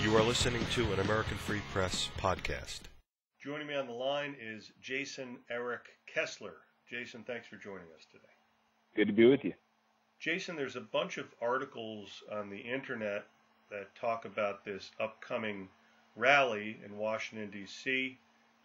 You are listening to an American Free Press podcast. Joining me on the line is Jason Eric Kessler. Jason, thanks for joining us today. Good to be with you. Jason, there's a bunch of articles on the internet that talk about this upcoming rally in Washington, D.C.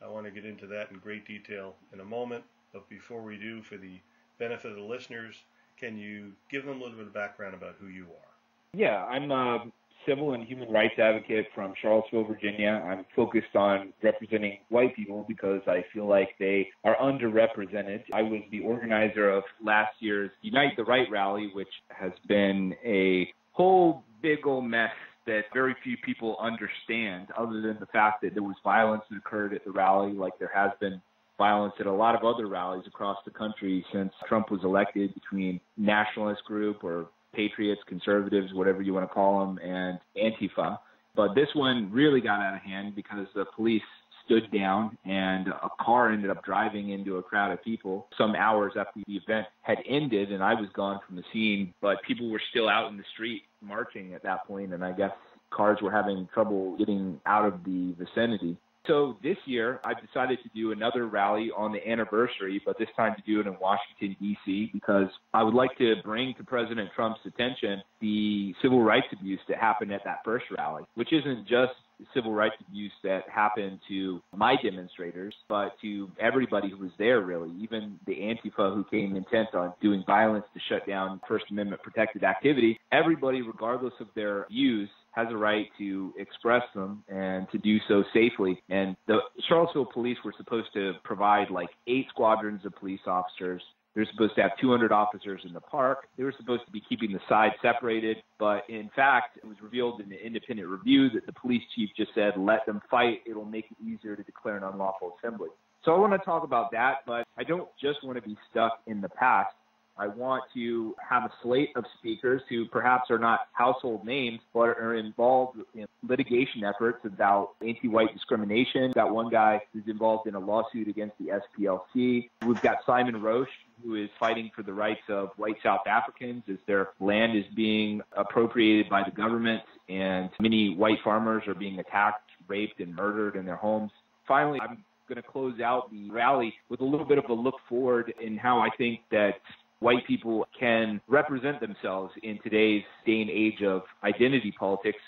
I want to get into that in great detail in a moment, but before we do, for the benefit of the listeners, can you give them a little bit of background about who you are? Yeah, I'm a civil and human rights advocate from Charlottesville, Virginia. I'm focused on representing white people because I feel like they are underrepresented. I was the organizer of last year's Unite the Right rally, which has been a whole big old mess that very few people understand, other than the fact that there was violence that occurred at the rally, like there has been violence at a lot of other rallies across the country since Trump was elected, between nationalist group or patriots, conservatives, whatever you want to call them, and Antifa. But this one really got out of hand because the police stood down and a car ended up driving into a crowd of people some hours after the event had ended, and I was gone from the scene, but people were still out in the street marching at that point, and I guess cars were having trouble getting out of the vicinity. So this year, I've decided to do another rally on the anniversary, but this time to do it in Washington, D.C., because I would like to bring to President Trump's attention the civil rights abuse that happened at that first rally, which isn't just civil rights abuse that happened to my demonstrators, but to everybody who was there, really, even the Antifa who came intent on doing violence to shut down First Amendment protected activity. Everybody, regardless of their views, has a right to express them and to do so safely. And the Charlottesville police were supposed to provide like 8 squadrons of police officers. They were supposed to have 200 officers in the park. They were supposed to be keeping the sides separated. But in fact, it was revealed in the independent review that the police chief just said, let them fight. It'll make it easier to declare an unlawful assembly. So I want to talk about that, but I don't just want to be stuck in the past. I want to have a slate of speakers who perhaps are not household names, but are involved in litigation efforts about anti-white discrimination. We've got one guy who's involved in a lawsuit against the SPLC. We've got Simon Roche, who is fighting for the rights of white South Africans as their land is being appropriated by the government, and many white farmers are being attacked, raped, and murdered in their homes. Finally, I'm going to close out the rally with a little bit of a look forward in how I think that white people can represent themselves in today's day and age of identity politics.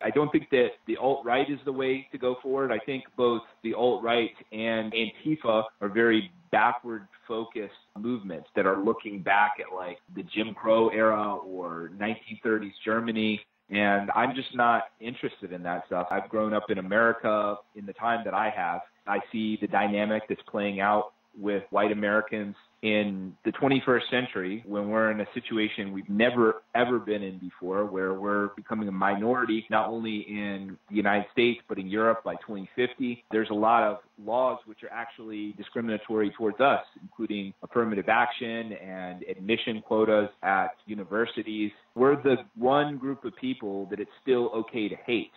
I don't think that the alt-right is the way to go forward. I think both the alt-right and Antifa are very backward-focused movements that are looking back at like the Jim Crow era or 1930s Germany. And I'm just not interested in that stuff. I've grown up in America in the time that I have. I see the dynamic that's playing out with white Americans in the 21st century, when we're in a situation we've never, ever been in before, where we're becoming a minority, not only in the United States, but in Europe by 2050. There's a lot of laws which are actually discriminatory towards us, including affirmative action and admission quotas at universities. We're the one group of people that it's still okay to hate.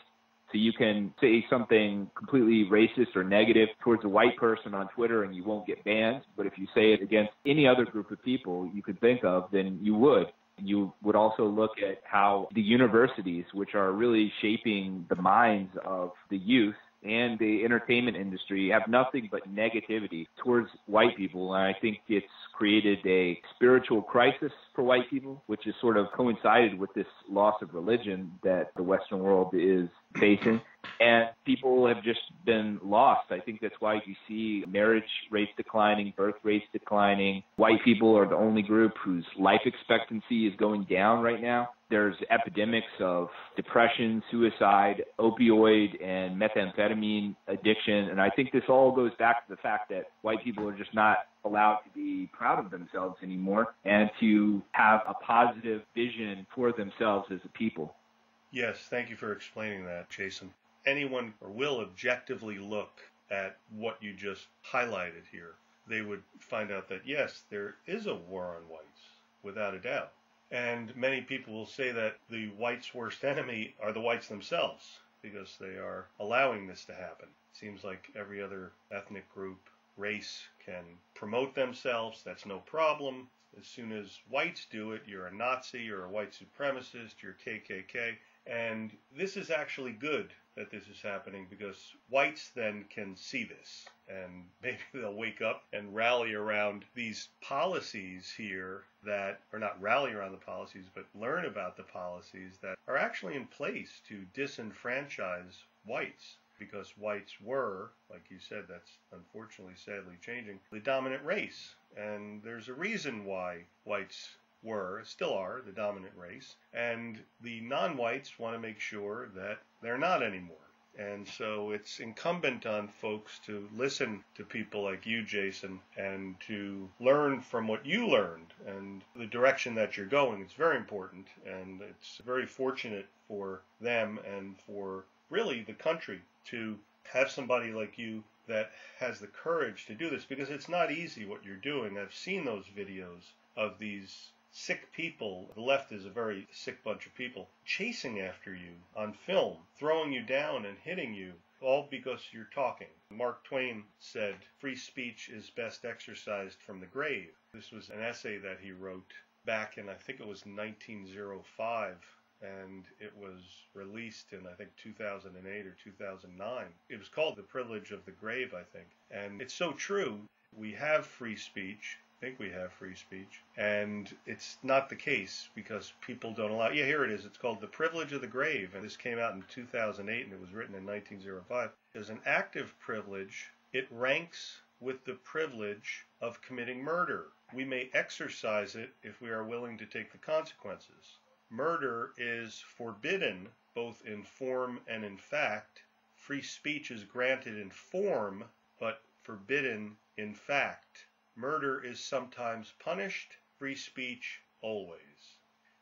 So you can say something completely racist or negative towards a white person on Twitter and you won't get banned. But if you say it against any other group of people you could think of, then you would. You would also look at how the universities, which are really shaping the minds of the youth and the entertainment industry, have nothing but negativity towards white people. And I think it's created a spiritual crisis for white people, which has sort of coincided with this loss of religion that the Western world is facing. And people have just been lost. I think that's why you see marriage rates declining, birth rates declining. White people are the only group whose life expectancy is going down right now. There's epidemics of depression, suicide, opioid, and methamphetamine addiction. And I think this all goes back to the fact that white people are just not allowed to be proud of themselves anymore and to have a positive vision for themselves as a people. Yes, thank you for explaining that, Jason. Anyone will objectively look at what you just highlighted here. They would find out that, yes, there is a war on whites, without a doubt. And many people will say that the whites' worst enemy are the whites themselves because they are allowing this to happen. It seems like every other ethnic group, race can promote themselves. That's no problem. As soon as whites do it, you're a Nazi, you're a white supremacist, you're KKK. And this is actually good that this is happening because whites then can see this and maybe they'll wake up and rally around these policies here that, or not rally around the policies, but learn about the policies that are actually in place to disenfranchise whites. Because whites were, like you said, that's unfortunately sadly changing, the dominant race. And there's a reason why whites were, still are, the dominant race. And the non-whites want to make sure that they're not anymore. And so it's incumbent on folks to listen to people like you, Jason, and to learn from what you learned and the direction that you're going. It's very important, and it's very fortunate for them and for really the country to have somebody like you that has the courage to do this, because it's not easy what you're doing. I've seen those videos of these sick people. The left is a very sick bunch of people chasing after you on film, throwing you down and hitting you, all because you're talking. Mark Twain said, "Free speech is best exercised from the grave." This was an essay that he wrote back in, I think it was 1905. And it was released in, I think, 2008 or 2009. It was called The Privilege of the Grave, I think. And it's so true. We have free speech. I think we have free speech. And it's not the case because people don't allow. Yeah, here it is. It's called The Privilege of the Grave. And this came out in 2008 and it was written in 1905. As an active privilege, it ranks with the privilege of committing murder. We may exercise it if we are willing to take the consequences. Murder is forbidden both in form and in fact. Free speech is granted in form, but forbidden in fact. Murder is sometimes punished, free speech always.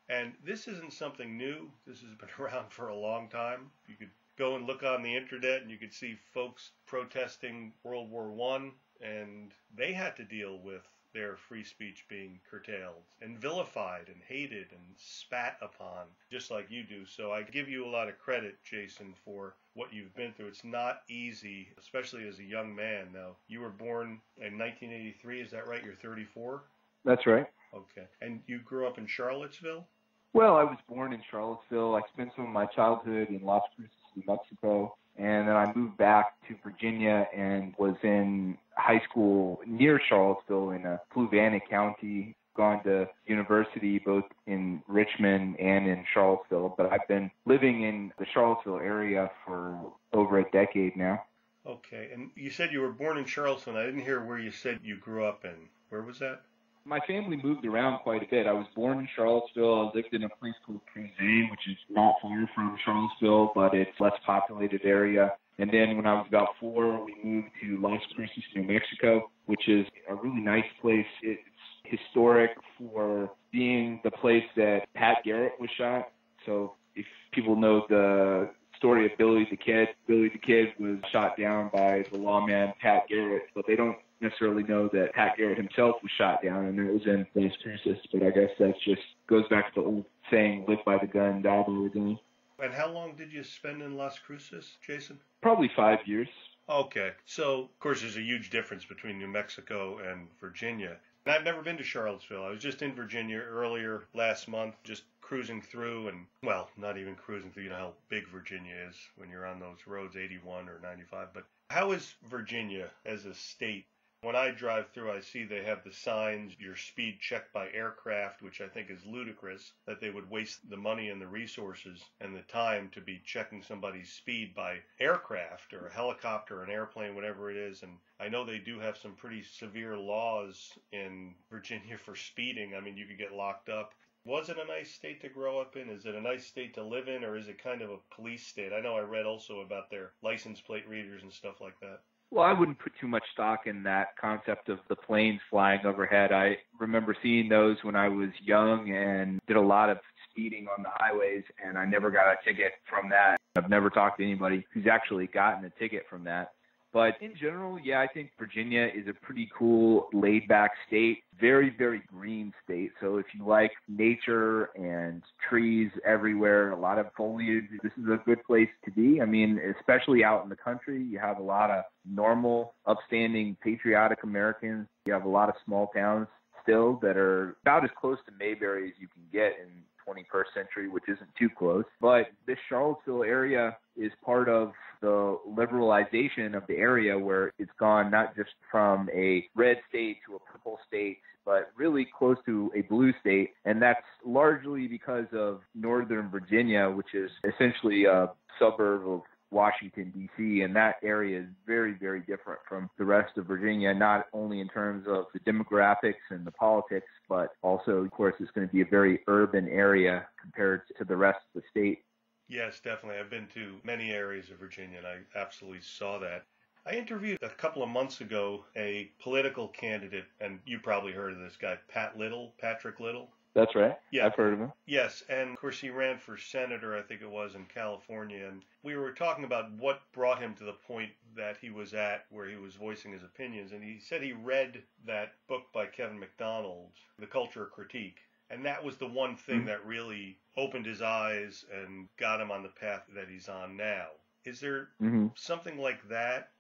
And this isn't something new. This has been around for a long time. You could go and look on the internet and you could see folks protesting World War I, and they had to deal with their free speech being curtailed and vilified and hated and spat upon, just like you do. So I give you a lot of credit, Jason, for what you've been through. It's not easy, especially as a young man. Now, you were born in 1983, is that right? You're 34? That's right. Okay. And you grew up in Charlottesville? Well, I was born in Charlottesville. I spent some of my childhood in Las Cruces, New Mexico. And then I moved back to Virginia and was in high school near Charlottesville in Fluvanna County, gone to university both in Richmond and in Charlottesville. But I've been living in the Charlottesville area for over a decade now. Okay. And you said you were born in Charlottesville. I didn't hear where you said you grew up in. Where was that? My family moved around quite a bit. I was born in Charlottesville. I lived in a place called Cruzane, which is not far from Charlottesville, but it's a less populated area. And then when I was about 4, we moved to Las Cruces, New Mexico, which is a really nice place. It's historic for being the place that Pat Garrett was shot. So if people know the story of Billy the Kid was shot down by the lawman Pat Garrett, but they don't necessarily know that Pat Garrett himself was shot down, and it was in Las Cruces. But I guess that just goes back to the old saying, live by the gun, die by the gun. And how long did you spend in Las Cruces, Jason? Probably 5 years. Okay. So, of course, there's a huge difference between New Mexico and Virginia. And I've never been to Charlottesville. I was just in Virginia earlier last month, just cruising through, and, well, not even cruising through. You know how big Virginia is when you're on those roads, 81 or 95. But how is Virginia as a state? When I drive through, I see they have the signs, your speed checked by aircraft, which I think is ludicrous, that they would waste the money and the resources and the time to be checking somebody's speed by aircraft or a helicopter or an airplane, whatever it is. And I know they do have some pretty severe laws in Virginia for speeding. I mean, you could get locked up. Was it a nice state to grow up in? Is it a nice state to live in, or is it kind of a police state? I know I read also about their license plate readers and stuff like that. Well, I wouldn't put too much stock in that concept of the planes flying overhead. I remember seeing those when I was young and did a lot of speeding on the highways, and I never got a ticket from that. I've never talked to anybody who's actually gotten a ticket from that. But in general, yeah, I think Virginia is a pretty cool, laid-back state, very, very green state. So if you like nature and trees everywhere, a lot of foliage, this is a good place to be. I mean, especially out in the country, you have a lot of normal, upstanding, patriotic Americans. You have a lot of small towns still that are about as close to Mayberry as you can get in 21st century, which isn't too close. But this Charlottesville area is part of the liberalization of the area, where it's gone not just from a red state to a purple state, but really close to a blue state. And that's largely because of Northern Virginia, which is essentially a suburb of Washington, D.C., and that area is very, very different from the rest of Virginia, not only in terms of the demographics and the politics, but also, of course, it's going to be a very urban area compared to the rest of the state. Yes, definitely. I've been to many areas of Virginia, and I absolutely saw that. I interviewed a couple of months ago a political candidate, and you probably heard of this guy, Patrick Little. That's right. Yeah. I've heard of him. Yes, and of course he ran for senator, I think it was, in California, and we were talking about what brought him to the point that he was at where he was voicing his opinions, and he said he read that book by Kevin MacDonald, The Culture of Critique, and that was the one thing that really opened his eyes and got him on the path that he's on now. Is there something like that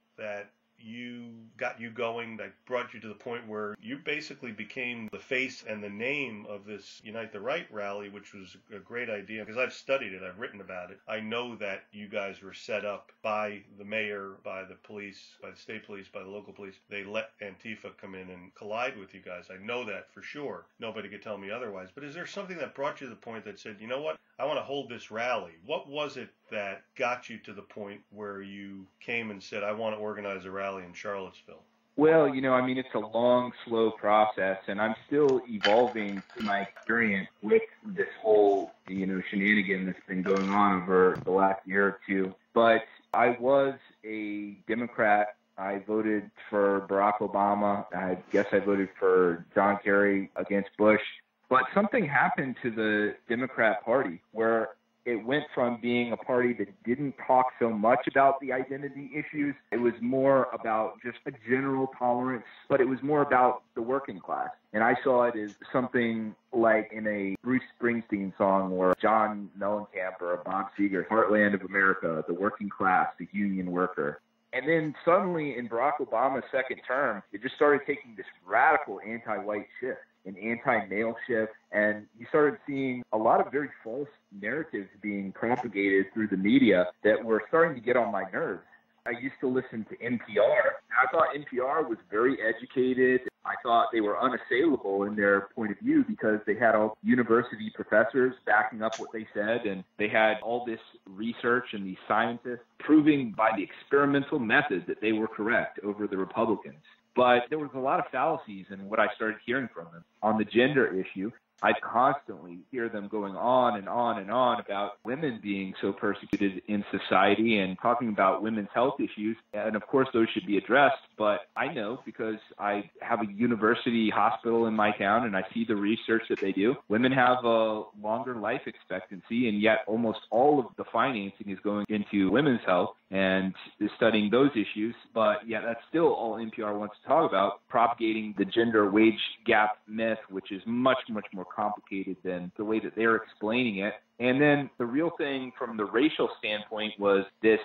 got you going, that brought you to the point where you basically became the face and the name of this Unite the Right rally, which was a great idea? Because I've studied it, I've written about it. I know that you guys were set up by the mayor, by the police, by the state police, by the local police. They let Antifa come in and collide with you guys. I know that for sure. Nobody could tell me otherwise. But is there something that brought you to the point that said, you know what, I want to hold this rally? What was it that got you to the point where you came and said, I want to organize a rally in Charlottesville? Well, it's a long, slow process, and I'm still evolving my experience with this whole, shenanigan that's been going on over the last year or two. But I was a Democrat. I voted for Barack Obama. I guess I voted for John Kerry against Bush. But something happened to the Democrat Party where it went from being a party that didn't talk so much about the identity issues. It was more about just a general tolerance, but it was more about the working class. And I saw it as something like in a Bruce Springsteen song or John Mellencamp or a Bob Seger, Heartland of America, the working class, the union worker. And then suddenly in Barack Obama's second term, it just started taking this radical anti-white shift, an anti-male shift, and you started seeing a lot of very false narratives being propagated through the media that were starting to get on my nerves. I used to listen to NPR. I thought NPR was very educated. I thought they were unassailable in their point of view because they had all university professors backing up what they said, and they had all this research and these scientists proving by the experimental method that they were correct over the Republicans. But there was a lot of fallacies in what I started hearing from them. On the gender issue, I constantly hear them going on and on and on about women being so persecuted in society and talking about women's health issues. And of course, those should be addressed. But I know because I have a university hospital in my town and I see the research that they do. Women have a longer life expectancy, and yet almost all of the financing is going into women's health and is studying those issues. But yeah, that's still all NPR wants to talk about, propagating the gender wage gap myth, which is much, much more complicated than the way that they're explaining it. And then the real thing from the racial standpoint was this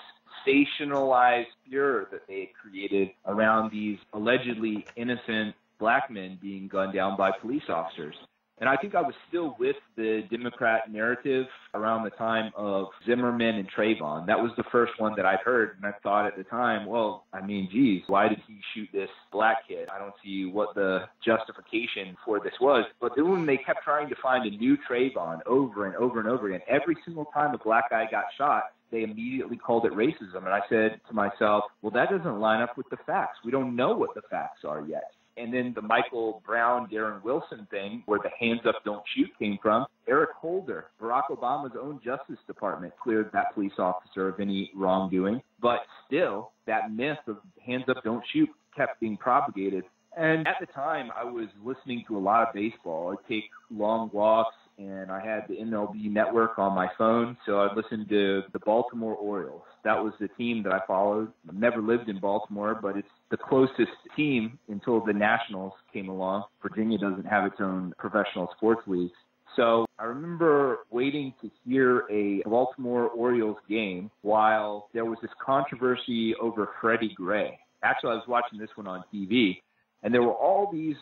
sensationalized fear that they created around these allegedly innocent black men being gunned down by police officers. And I think I was still with the Democrat narrative around the time of Zimmerman and Trayvon. That was the first one that I'd heard, and I thought at the time, well, geez, why did he shoot this black kid? I don't see what the justification for this was. But then when they kept trying to find a new Trayvon over and over and over again, every single time a black guy got shot, they immediately called it racism. And I said to myself, well, that doesn't line up with the facts. We don't know what the facts are yet. And then the Michael Brown, Darren Wilson thing, where the hands up, don't shoot came from. Eric Holder, Barack Obama's own Justice Department, cleared that police officer of any wrongdoing. But still, that myth of hands up, don't shoot kept being propagated. And at the time, I was listening to a lot of baseball. I'd take long walks, and I had the MLB network on my phone, so I'd listen to the Baltimore Orioles. That was the team that I followed. I've never lived in Baltimore, but it's the closest team until the Nationals came along. Virginia doesn't have its own professional sports leagues. So I remember waiting to hear a Baltimore Orioles game while there was this controversy over Freddie Gray. Actually, I was watching this one on TV, and there were all these,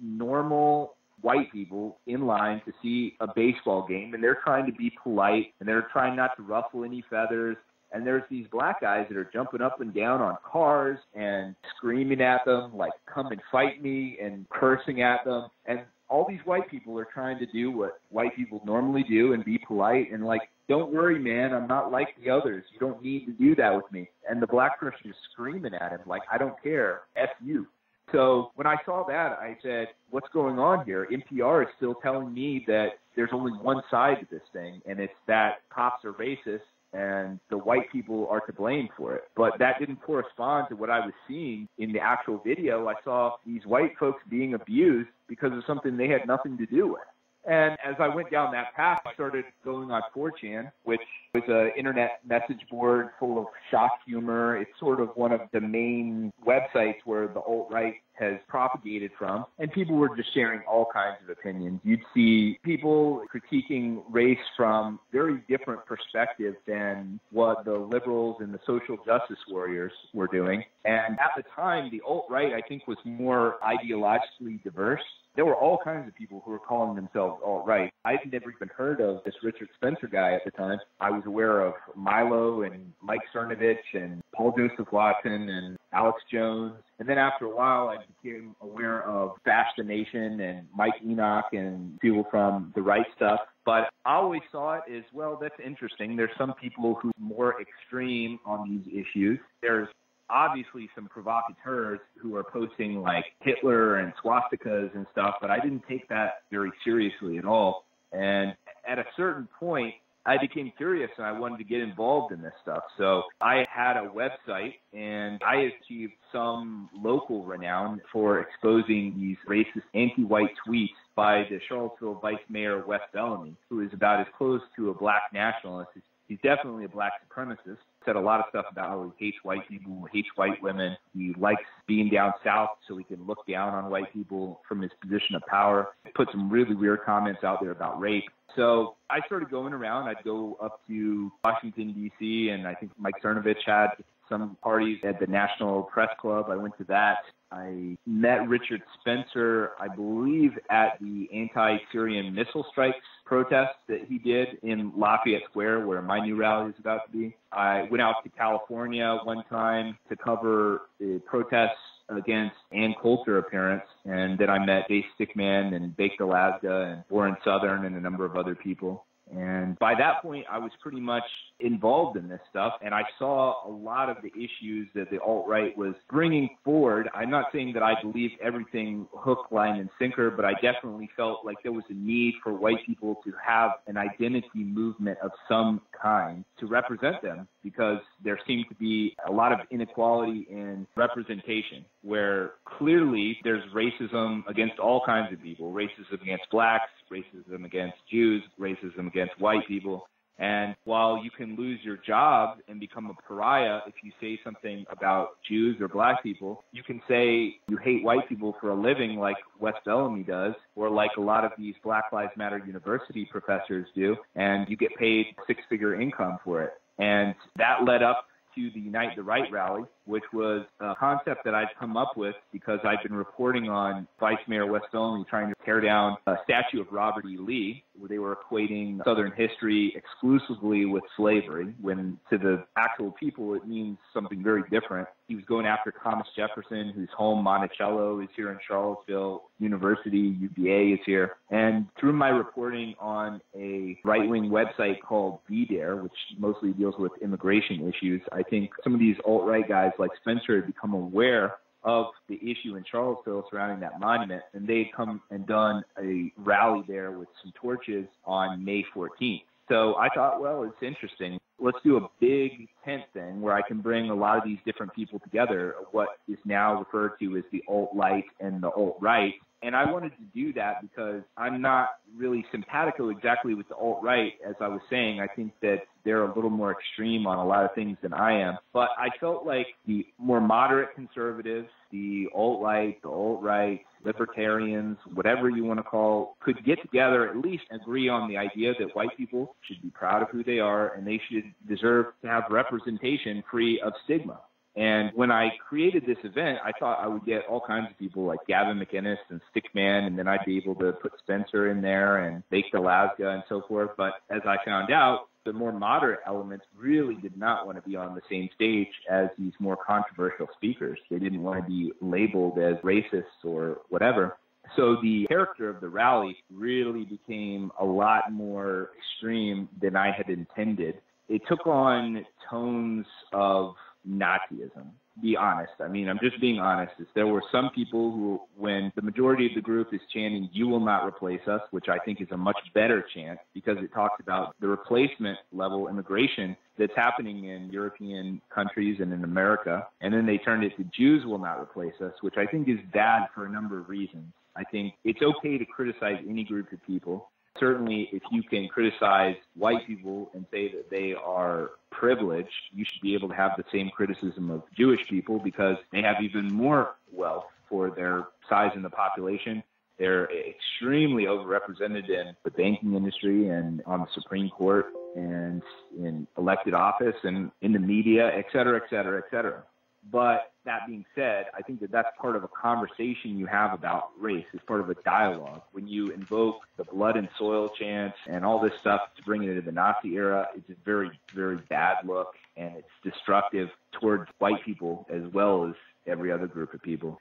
normal white people in line to see a baseball game, and they're trying to be polite, and they're trying not to ruffle any feathers. And there's these black guys that are jumping up and down on cars and screaming at them, like, come and fight me, and cursing at them. And all these white people are trying to do what white people normally do and be polite and like, don't worry, man, I'm not like the others. You don't need to do that with me. And the black person is screaming at him like, I don't care, F you. So when I saw that, I said, what's going on here? NPR is still telling me that there's only one side to this thing, and it's that cops are racist and the white people are to blame for it. But that didn't correspond to what I was seeing in the actual video. I saw these white folks being abused because of something they had nothing to do with. And as I went down that path, I started going on 4chan, which was an internet message board full of shock humor. It's sort of one of the main websites where the alt-right has propagated from. And people were just sharing all kinds of opinions. You'd see people critiquing race from very different perspectives than what the liberals and the social justice warriors were doing. And at the time, the alt-right, I think, was more ideologically diverse. There were all kinds of people who were calling themselves alt-right. I'd never even heard of this Richard Spencer guy at the time. I was aware of Milo and Mike Cernovich and Paul Joseph Watson and Alex Jones. And then after a while, I became aware of Fascination and Mike Enoch and people from the right stuff. But I always saw it as, well, that's interesting. There's some people who are more extreme on these issues. There's obviously some provocateurs who are posting like Hitler and swastikas and stuff, but I didn't take that very seriously at all. And at a certain point, I became curious and I wanted to get involved in this stuff. So I had a website and I achieved some local renown for exposing these racist anti-white tweets by the Charlottesville Vice Mayor Wes Bellamy, who is about as close to a black nationalist. He's definitely a black supremacist. Said a lot of stuff about how he hates white people, hates white women. He likes being down south so he can look down on white people from his position of power. He put some really weird comments out there about rape. So I started going around. I'd go up to Washington, D.C., and I think Mike Cernovich had some parties at the National Press Club. I went to that. I met Richard Spencer, I believe, at the anti-Syrian missile strikes protest that he did in Lafayette Square, where my new rally is about to be. I went out to California one time to cover the protests against Ann Coulter appearance, and then I met Dave Stickman and Baked Alaska and Warren Southern and a number of other people. And by that point, I was pretty much involved in this stuff, and I saw a lot of the issues that the alt-right was bringing forward. I'm not saying that I believed everything hook, line, and sinker, but I definitely felt like there was a need for white people to have an identity movement of some kind to represent them, because there seemed to be a lot of inequality in representation, where clearly there's racism against all kinds of people, racism against blacks, racism against Jews, racism against white people. And while you can lose your job and become a pariah if you say something about Jews or black people, you can say you hate white people for a living like Wes Bellamy does, or like a lot of these Black Lives Matter University professors do, and you get paid six-figure income for it. And that led up to the Unite the Right rally, which was a concept that I'd come up with because I'd been reporting on Vice Mayor Wes Bellamy trying to tear down a statue of Robert E. Lee, where they were equating Southern history exclusively with slavery, when to the actual people it means something very different. He was going after Thomas Jefferson, whose home Monticello is here in Charlottesville, University, UVA is here. And through my reporting on a right-wing website called VDare, which mostly deals with immigration issues, I think some of these alt-right guys like Spencer had become aware of the issue in Charlottesville surrounding that monument, and they'd come and done a rally there with some torches on May 14th. So I thought, well, it's interesting. Let's do a big tent thing where I can bring a lot of these different people together, what is now referred to as the alt-light and the alt-right. And I wanted to do that because I'm not really simpatico exactly with the alt-right. As I was saying, I think that they're a little more extreme on a lot of things than I am. But I felt like the more moderate conservatives, the alt-light, the alt-right, libertarians, whatever you want to call, could get together, at least agree on the idea that white people should be proud of who they are and they should deserve to have representation free of stigma. And when I created this event, I thought I would get all kinds of people like Gavin McInnes and Stickman, and then I'd be able to put Spencer in there and Bake Alaska and so forth. But as I found out, the more moderate elements really did not want to be on the same stage as these more controversial speakers. They didn't want to be labeled as racists or whatever. So the character of the rally really became a lot more extreme than I had intended. It took on tones of Nazism. Be honest. I mean, I'm just being honest. There were some people who, when the majority of the group is chanting, "You will not replace us," which I think is a much better chant because it talks about the replacement level immigration that's happening in European countries and in America. And then they turned it to "Jews will not replace us," which I think is bad for a number of reasons. I think it's okay to criticize any group of people. Certainly, if you can criticize white people and say that they are privileged, you should be able to have the same criticism of Jewish people because they have even more wealth for their size in the population. They're extremely overrepresented in the banking industry and on the Supreme Court and in elected office and in the media, et cetera, et cetera, et cetera. But that being said, I think that that's part of a conversation you have about race. It's part of a dialogue. When you invoke the blood and soil chants and all this stuff to bring it into the Nazi era, it's a very, very bad look, and it's destructive towards white people as well as every other group of people.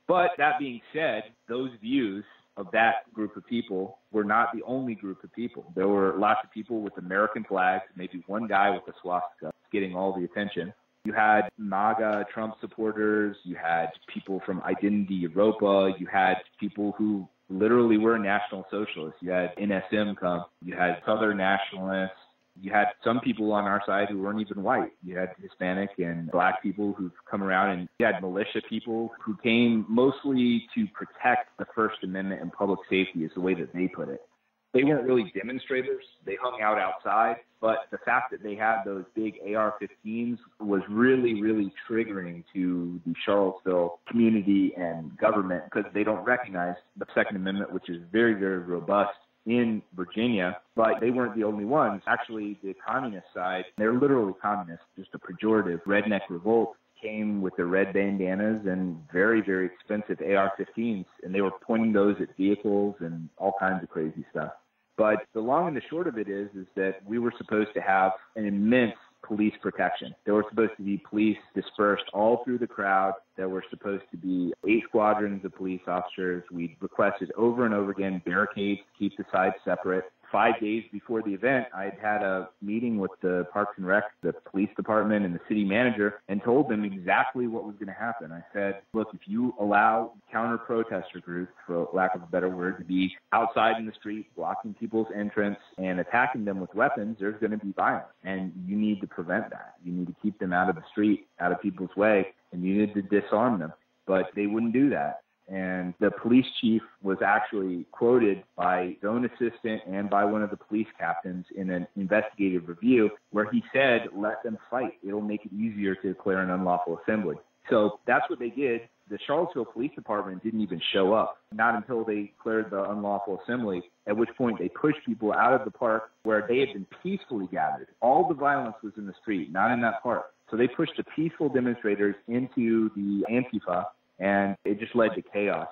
But that being said, those views of that group of people were not the only group of people. There were lots of people with American flags, maybe one guy with a swastika getting all the attention. You had MAGA Trump supporters, you had people from Identity Europa, you had people who literally were national socialists. You had NSM come, you had Southern nationalists, you had some people on our side who weren't even white. You had Hispanic and black people who've come around, and you had militia people who came mostly to protect the First Amendment and public safety is the way that they put it. They weren't really demonstrators. They hung out outside. But the fact that they had those big AR-15s was really, really triggering to the Charlottesville community and government because they don't recognize the Second Amendment, which is very, very robust in Virginia. But they weren't the only ones. Actually, the communist side, they're literally communists, just a pejorative. Redneck Revolt came with their red bandanas and very, very expensive AR-15s, and they were pointing those at vehicles and all kinds of crazy stuff. But the long and the short of it is that we were supposed to have an immense police protection. There were supposed to be police dispersed all through the crowd. There were supposed to be 8 squadrons of police officers. We requested over and over again barricades to keep the sides separate. 5 days before the event, I had a meeting with the Parks and Rec, the police department, and the city manager, and told them exactly what was going to happen. I said, look, if you allow counter-protester groups, for lack of a better word, to be outside in the street, blocking people's entrance and attacking them with weapons, there's going to be violence. And you need to prevent that. You need to keep them out of the street, out of people's way, and you need to disarm them. But they wouldn't do that. And the police chief was actually quoted by his own assistant and by one of the police captains in an investigative review where he said, let them fight. It'll make it easier to declare an unlawful assembly. So that's what they did. The Charlottesville Police Department didn't even show up, not until they declared the unlawful assembly, at which point they pushed people out of the park where they had been peacefully gathered. All the violence was in the street, not in that park. So they pushed the peaceful demonstrators into the Antifa, and it just led to chaos.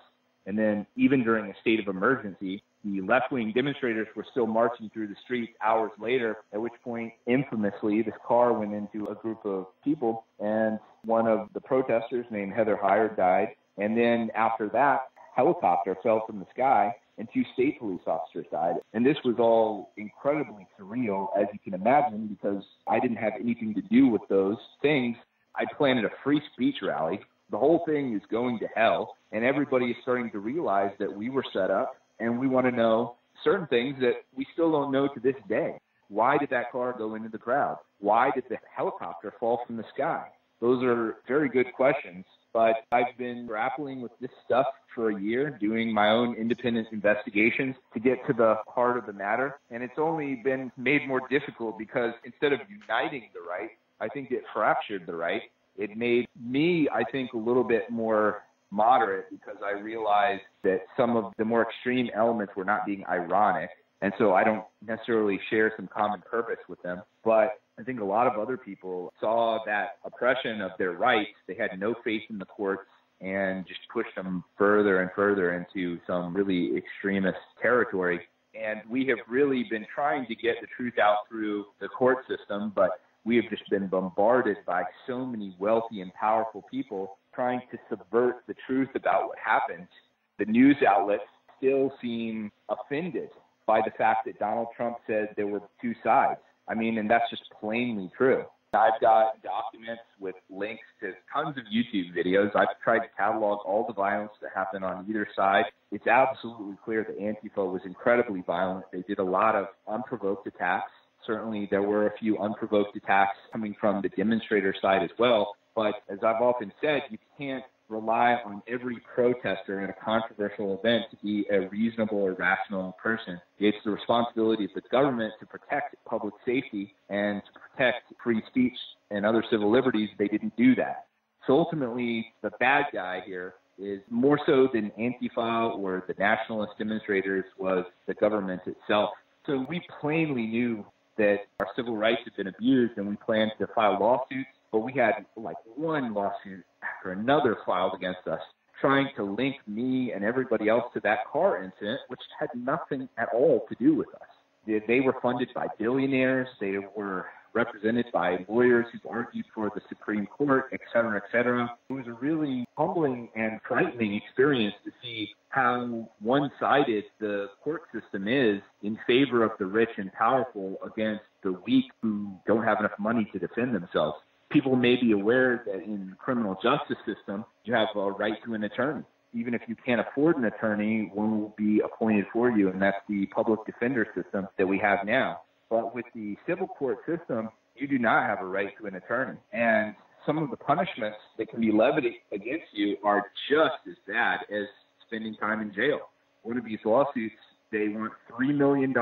And then even during a state of emergency, the left-wing demonstrators were still marching through the streets hours later, at which point, infamously, this car went into a group of people, and one of the protesters named Heather Heyer died. And then after that, helicopter fell from the sky, and 2 state police officers died. And this was all incredibly surreal, as you can imagine, because I didn't have anything to do with those things. I planned a free speech rally. The whole thing is going to hell, and everybody is starting to realize that we were set up, and we want to know certain things that we still don't know to this day. Why did that car go into the crowd? Why did the helicopter fall from the sky? Those are very good questions, but I've been grappling with this stuff for a year, doing my own independent investigations to get to the heart of the matter, and it's only been made more difficult because instead of uniting the right, I think it fractured the right. It made me, I think, a little bit more moderate because I realized that some of the more extreme elements were not being ironic. And so I don't necessarily share some common purpose with them. But I think a lot of other people saw that oppression of their rights. They had no faith in the courts and just pushed them further and further into some really extremist territory. And we have really been trying to get the truth out through the court system, but we have just been bombarded by so many wealthy and powerful people trying to subvert the truth about what happened. The news outlets still seem offended by the fact that Donald Trump said there were two sides. I mean, and that's just plainly true. I've got documents with links to tons of YouTube videos. I've tried to catalog all the violence that happened on either side. It's absolutely clear that Antifa was incredibly violent. They did a lot of unprovoked attacks. Certainly there were a few unprovoked attacks coming from the demonstrator side as well. But as I've often said, you can't rely on every protester in a controversial event to be a reasonable or rational person. It's the responsibility of the government to protect public safety and to protect free speech and other civil liberties. They didn't do that. So ultimately, the bad guy here is more so than Antifa or the nationalist demonstrators was the government itself. So we plainly knew that our civil rights had been abused, and we planned to file lawsuits. But we had like one lawsuit after another filed against us, trying to link me and everybody else to that car incident, which had nothing at all to do with us. They were funded by billionaires. They were represented by lawyers who argued for the Supreme Court, et cetera, et cetera. It was a really humbling and frightening experience to see how one-sided the court system is in favor of the rich and powerful against the weak who don't have enough money to defend themselves. People may be aware that in the criminal justice system, you have a right to an attorney. Even if you can't afford an attorney, one will be appointed for you, and that's the public defender system that we have now. But with the civil court system, you do not have a right to an attorney. And some of the punishments that can be levied against you are just as bad as spending time in jail. One of these lawsuits, they want $3 million,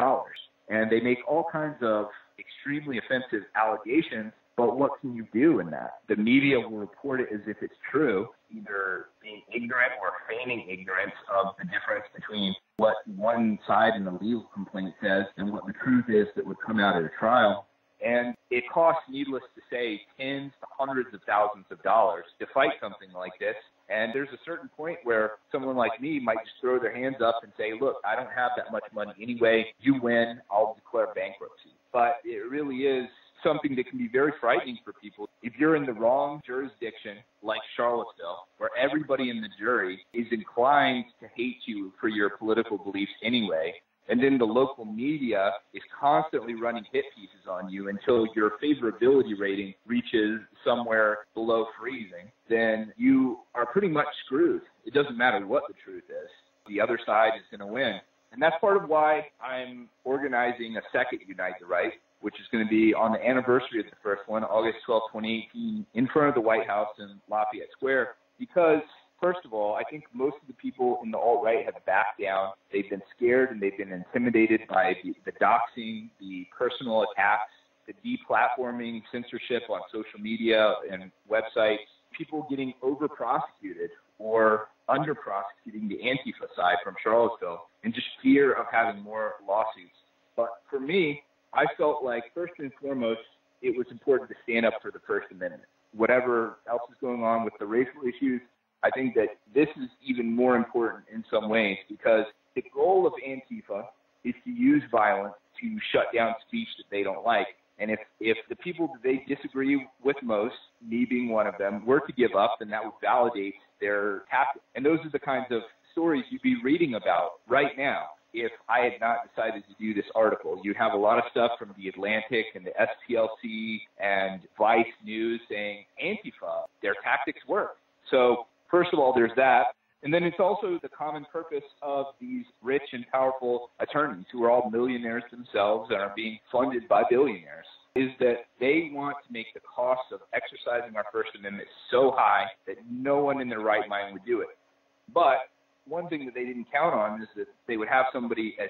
and they make all kinds of extremely offensive allegations. But what can you do in that? The media will report it as if it's true, either being ignorant or feigning ignorance of the difference between what one side in the legal complaint says and what the truth is that would come out at a trial. And it costs, needless to say, tens to hundreds of thousands of dollars to fight something like this. And there's a certain point where someone like me might just throw their hands up and say, look, I don't have that much money anyway. You win, I'll declare bankruptcy. But it really is something that can be very frightening for people. If you're in the wrong jurisdiction, like Charlottesville, where everybody in the jury is inclined to hate you for your political beliefs anyway, and then the local media is constantly running hit pieces on you until your favorability rating reaches somewhere below freezing, then you are pretty much screwed. It doesn't matter what the truth is. The other side is going to win. And that's part of why I'm organizing a second Unite the Right, which is going to be on the anniversary of the first one, August 12, 2018, in front of the White House in Lafayette Square. Because, first of all, I think most of the people in the alt-right have backed down. They've been scared and they've been intimidated by the doxing, the personal attacks, the deplatforming, censorship on social media and websites, people getting over-prosecuted or under-prosecuting the Antifa side from Charlottesville, and just fear of having more lawsuits. But for me, I felt like, first and foremost, it was important to stand up for the First Amendment. Whatever else is going on with the racial issues, I think that this is even more important in some ways, because the goal of Antifa is to use violence to shut down speech that they don't like. And if the people that they disagree with most, me being one of them, were to give up, then that would validate their tactics. And those are the kinds of stories you'd be reading about right now. If I had not decided to do this article, you'd have a lot of stuff from The Atlantic and the SPLC and Vice News saying Antifa, their tactics work. So first of all, there's that. And then it's also the common purpose of these rich and powerful attorneys who are all millionaires themselves and are being funded by billionaires, is that they want to make the cost of exercising our First Amendment so high that no one in their right mind would do it. But one thing that they didn't count on is that they would have somebody as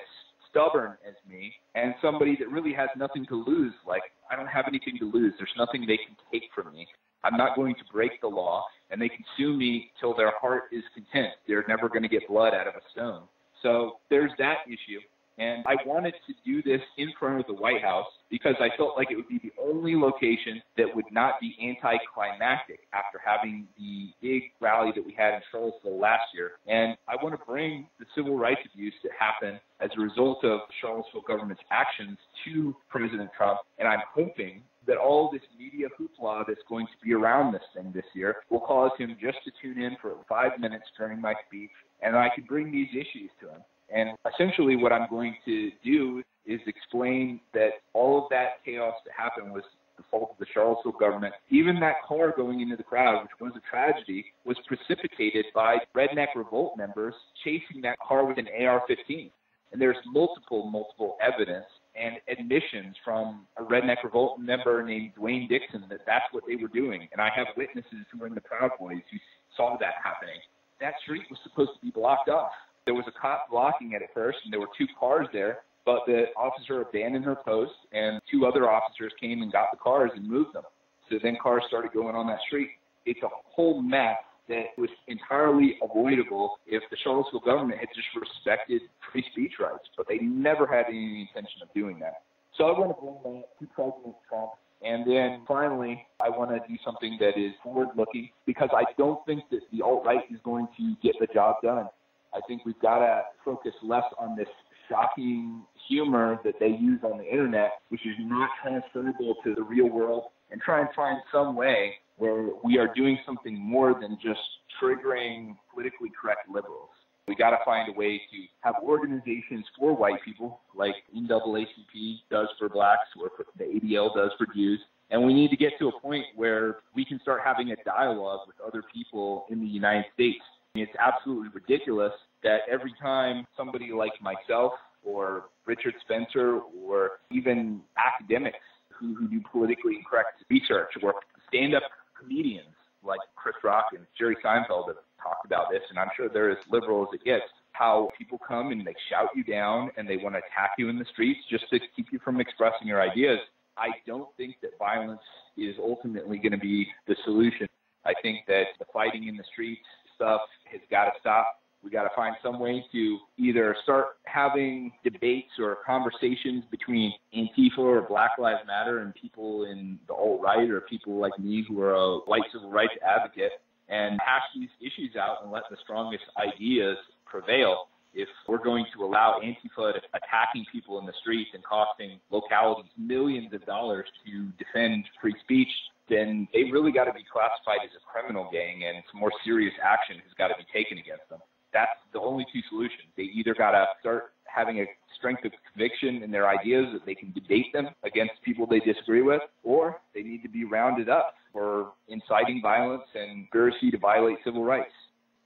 stubborn as me and somebody that really has nothing to lose. Like, I don't have anything to lose. There's nothing they can take from me. I'm not going to break the law, and they can sue me till their heart is content. They're never going to get blood out of a stone. So there's that issue. And I wanted to do this in front of the White House because I felt like it would be the only location that would not be anticlimactic after having the big rally that we had in Charlottesville last year. And I want to bring the civil rights abuse that happened as a result of Charlottesville government's actions to President Trump. And I'm hoping that all this media hoopla that's going to be around this thing this year will cause him just to tune in for 5 minutes during my speech, and I can bring these issues to him. And essentially what I'm going to do is explain that all of that chaos that happened was the fault of the Charlottesville government. Even that car going into the crowd, which was a tragedy, was precipitated by redneck revolt members chasing that car with an AR-15. And there's multiple evidence and admissions from a redneck revolt member named Dwayne Dixon that that's what they were doing. And I have witnesses who were in the Proud Boys who saw that happening. That street was supposed to be blocked off. There was a cop blocking it at first, and there were 2 cars there, but the officer abandoned her post, and 2 other officers came and got the cars and moved them. So then cars started going on that street. It's a whole mess that was entirely avoidable if the Charlottesville government had just respected free speech rights, but they never had any intention of doing that. So I want to bring that to President Trump. And then finally, I want to do something that is forward-looking because I don't think that the alt-right is going to get the job done. I think we've got to focus less on this shocking humor that they use on the internet, which is not transferable to the real world, and try and find some way where we are doing something more than just triggering politically correct liberals. We got to find a way to have organizations for white people, like NAACP does for blacks, or the ADL does for Jews. And we need to get to a point where we can start having a dialogue with other people in the United States. It's absolutely ridiculous that every time somebody like myself or Richard Spencer or even academics who do politically correct research or stand-up comedians like Chris Rock and Jerry Seinfeld have talked about this, and I'm sure they're as liberal as it gets, how people come and they shout you down and they want to attack you in the streets just to keep you from expressing your ideas. I don't think that violence is ultimately going to be the solution. I think that the fighting in the streets stuff has got to stop. We got to find some way to either start having debates or conversations between Antifa or Black Lives Matter and people in the alt-right or people like me who are a white civil rights advocate and hash these issues out and let the strongest ideas prevail. If we're going to allow Antifa attacking people in the streets and costing localities millions of dollars to defend free speech, then they really got to be classified as a criminal gang and some more serious action has got to be taken against them. That's the only 2 solutions. They either got to start having a strength of conviction in their ideas that they can debate them against people they disagree with, or they need to be rounded up for inciting violence and conspiracy to violate civil rights.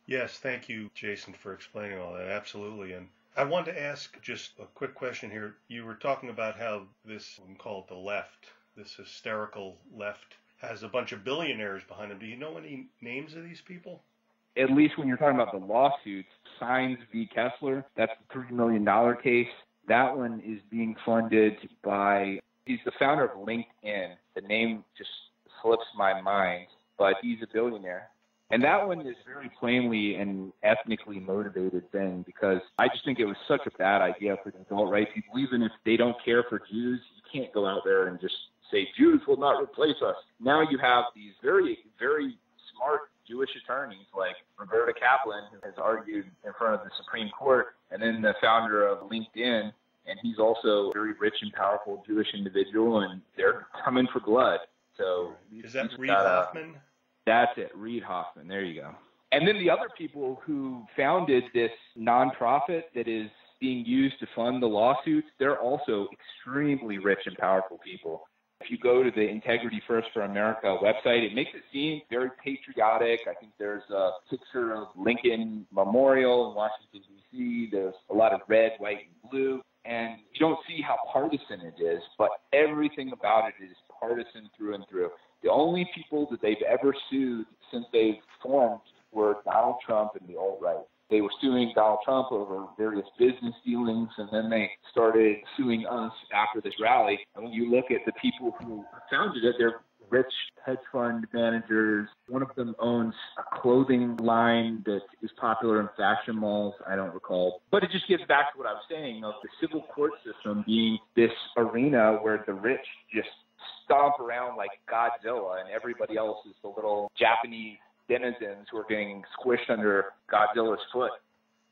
Yes, thank you, Jason, for explaining all that. Absolutely. And I wanted to ask just a quick question here. You were talking about how this, we can call it the left, this hysterical left, has a bunch of billionaires behind them. Do you know any names of these people? At least when you're talking about the lawsuits, Sines v. Kessler, that's the $3 million case. That one is being funded by, he's the founder of LinkedIn. The name just slips my mind, but he's a billionaire. And that one is very plainly an ethnically motivated thing because I just think it was such a bad idea for the alt-right people. Even if they don't care for Jews, you can't go out there and just say Jews will not replace us. Now you have these very, very smart Jewish attorneys like Roberta Kaplan, who has argued in front of the Supreme Court, and then the founder of LinkedIn, and he's also a very rich and powerful Jewish individual, and they're coming for blood. So is that Reid Hoffman? That's it, Reid Hoffman. There you go. And then the other people who founded this nonprofit that is being used to fund the lawsuits, they're also extremely rich and powerful people. If you go to the Integrity First for America website, it makes it seem very patriotic. I think there's a picture of Lincoln Memorial in Washington, D.C. There's a lot of red, white, and blue. And you don't see how partisan it is, but everything about it is partisan through and through. The only people that they've ever sued since they've formed were Donald Trump and the alt-right. They were suing Donald Trump over various business dealings, and then they started suing us after this rally. And when you look at the people who founded it, they're rich hedge fund managers. One of them owns a clothing line that is popular in fashion malls. I don't recall. But it just gets back to what I was saying of the civil court system being this arena where the rich just stomp around like Godzilla and everybody else is the little Japanese denizens who are getting squished under Godzilla's foot.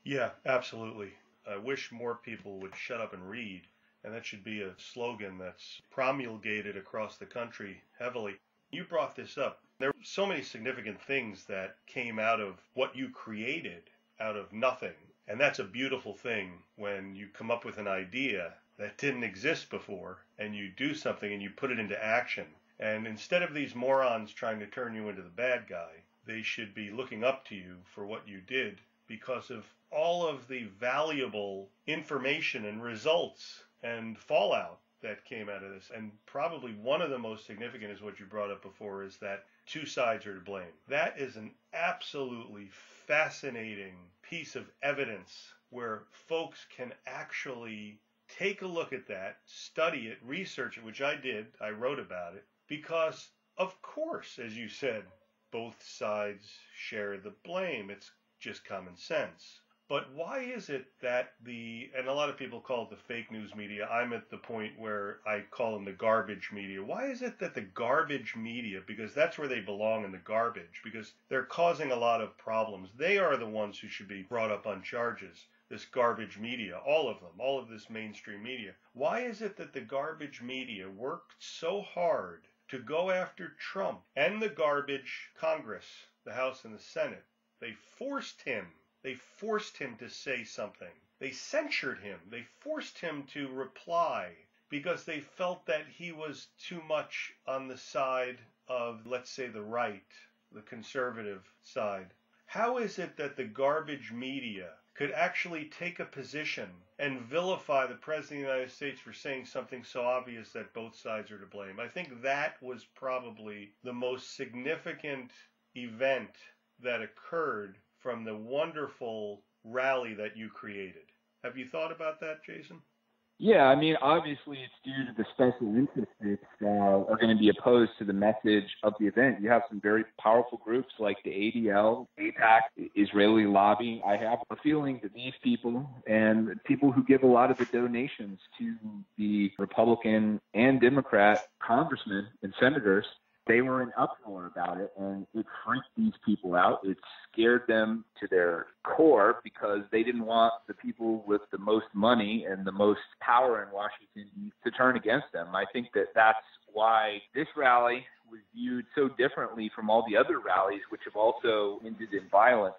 Yeah, absolutely. I wish more people would shut up and read, and that should be a slogan that's promulgated across the country heavily. You brought this up. There were so many significant things that came out of what you created out of nothing, and that's a beautiful thing when you come up with an idea that didn't exist before, and you do something and you put it into action. And instead of these morons trying to turn you into the bad guy, they should be looking up to you for what you did because of all of the valuable information and results and fallout that came out of this. And probably one of the most significant is what you brought up before, is that two sides are to blame. That is an absolutely fascinating piece of evidence where folks can actually take a look at that, study it, research it, which I did. I wrote about it because, of course, as you said, both sides share the blame. It's just common sense. But why is it that and a lot of people call it the fake news media. I'm at the point where I call them the garbage media. Why is it that the garbage media, because that's where they belong, in the garbage, because they're causing a lot of problems. They are the ones who should be brought up on charges. This garbage media, all of them, all of this mainstream media. Why is it that the garbage media worked so hard to go after Trump and the garbage Congress, the House and the Senate? They forced him to say something. They censured him. They forced him to reply because they felt that he was too much on the side of, let's say, the right, the conservative side. How is it that the garbage media could actually take a position and vilify the President of the United States for saying something so obvious that both sides are to blame? I think that was probably the most significant event that occurred from the wonderful rally that you created. Have you thought about that, Jason? Yeah, I mean, obviously it's due to the special interest groups that are going to be opposed to the message of the event. You have some very powerful groups like the ADL, AIPAC, Israeli lobby. I have a feeling that these people and people who give a lot of the donations to the Republican and Democrat congressmen and senators, they were in uproar about it, and it freaked these people out. It scared them to their core because they didn't want the people with the most money and the most power in Washington to turn against them. I think that that's why this rally was viewed so differently from all the other rallies, which have also ended in violence.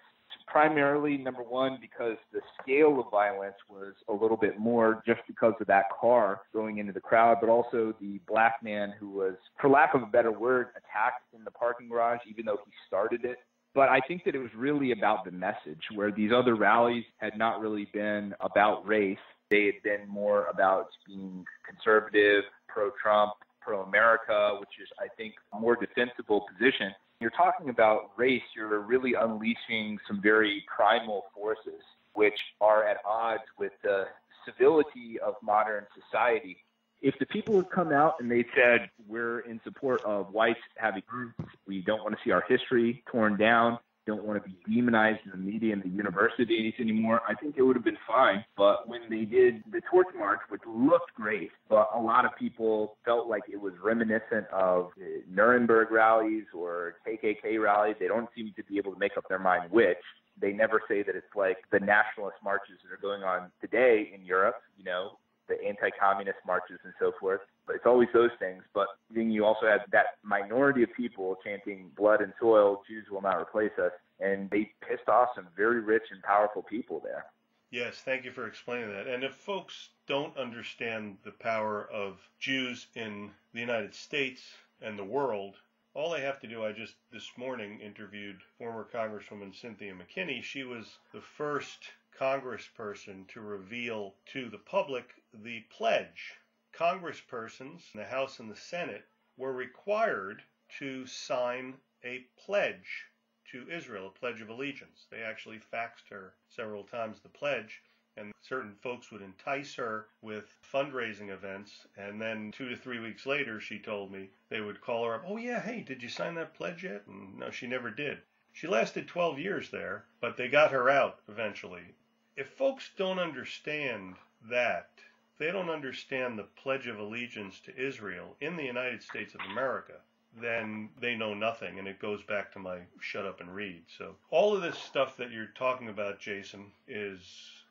Primarily, number one, because the scale of violence was a little bit more just because of that car going into the crowd, but also the black man who was, for lack of a better word, attacked in the parking garage, even though he started it. But I think that it was really about the message, where these other rallies had not really been about race. They had been more about being conservative, pro-Trump, pro-America, which is, I think, a more defensible position. You're talking about race, you're really unleashing some very primal forces, which are at odds with the civility of modern society. If the people had come out and they said, we're in support of whites having groups, we don't want to see our history torn down, don't want to be demonized in the media and the universities anymore, I think it would have been fine. But when they did the torch march, which looked great, but a lot of people felt like it was reminiscent of Nuremberg rallies or KKK rallies. They don't seem to be able to make up their mind which. They never say that it's like the nationalist marches that are going on today in Europe, you know, the anti-communist marches and so forth. But it's always those things. But then you also had that minority of people chanting blood and soil, Jews will not replace us. And they pissed off some very rich and powerful people there. Yes, thank you for explaining that. And if folks don't understand the power of Jews in the United States and the world, all they have to do, I just this morning interviewed former Congresswoman Cynthia McKinney. She was the first congressperson to reveal to the public the pledge. Congresspersons in the House and the Senate were required to sign a pledge to Israel, a pledge of allegiance. They actually faxed her several times the pledge, and certain folks would entice her with fundraising events, and then 2 to 3 weeks later, she told me, they would call her up, oh yeah, hey, did you sign that pledge yet? And no, she never did. She lasted 12 years there, but they got her out eventually. If folks don't understand that, they don't understand the Pledge of Allegiance to Israel in the United States of America, then they know nothing, and it goes back to my shut up and read. So all of this stuff that you're talking about, Jason, is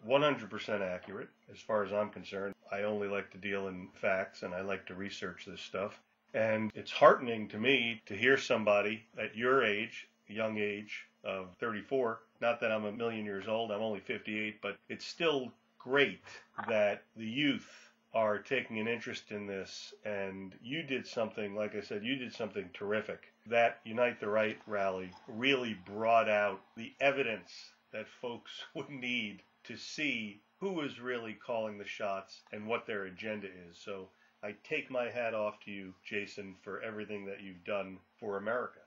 100% accurate as far as I'm concerned. I only like to deal in facts, and I like to research this stuff. And it's heartening to me to hear somebody at your age, young age of 34, not that I'm a million years old, I'm only 58, but it's still great that the youth are taking an interest in this, and you did something, like I said, you did something terrific. That Unite the Right rally really brought out the evidence that folks would need to see who is really calling the shots and what their agenda is. So I take my hat off to you, Jason, for everything that you've done for America.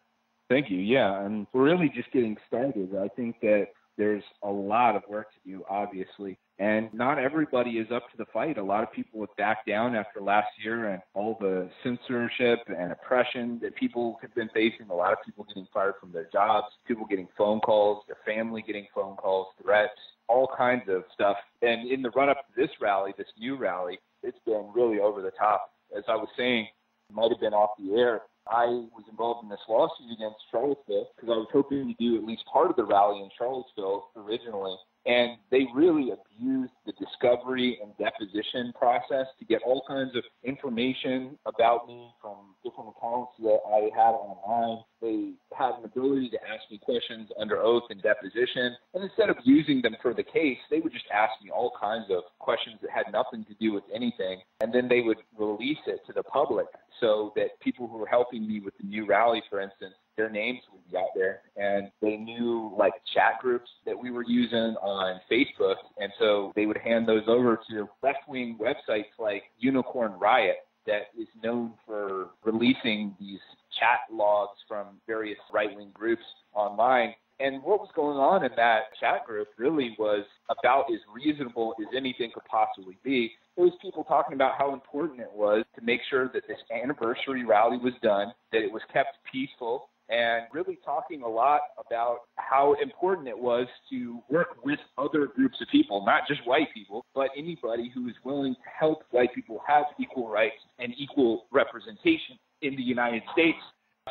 Thank you. Yeah, and we're really just getting started. I think that there's a lot of work to do, obviously. And not everybody is up to the fight. A lot of people have backed down after last year and all the censorship and oppression that people have been facing. A lot of people getting fired from their jobs, people getting phone calls, their family getting phone calls, threats, all kinds of stuff. And in the run-up to this rally, this new rally, it's been really over the top. As I was saying, it might have been off the air, I was involved in this lawsuit against Charlottesville because I was hoping to do at least part of the rally in Charlottesville originally. And they really abused the discovery and deposition process to get all kinds of information about me from different accounts that I had online. They had an ability to ask me questions under oath and deposition. And instead of using them for the case, they would just ask me all kinds of questions that had nothing to do with anything. And then they would release it to the public so that people who were helping me with the new rally, for instance, their names would be out there, and they knew like chat groups that we were using on Facebook, and so they would hand those over to left-wing websites like Unicorn Riot that is known for releasing these chat logs from various right-wing groups online. And what was going on in that chat group really was about as reasonable as anything could possibly be. It was people talking about how important it was to make sure that this anniversary rally was done, that it was kept peaceful, and really talking a lot about how important it was to work with other groups of people, not just white people, but anybody who is willing to help white people have equal rights and equal representation in the United States.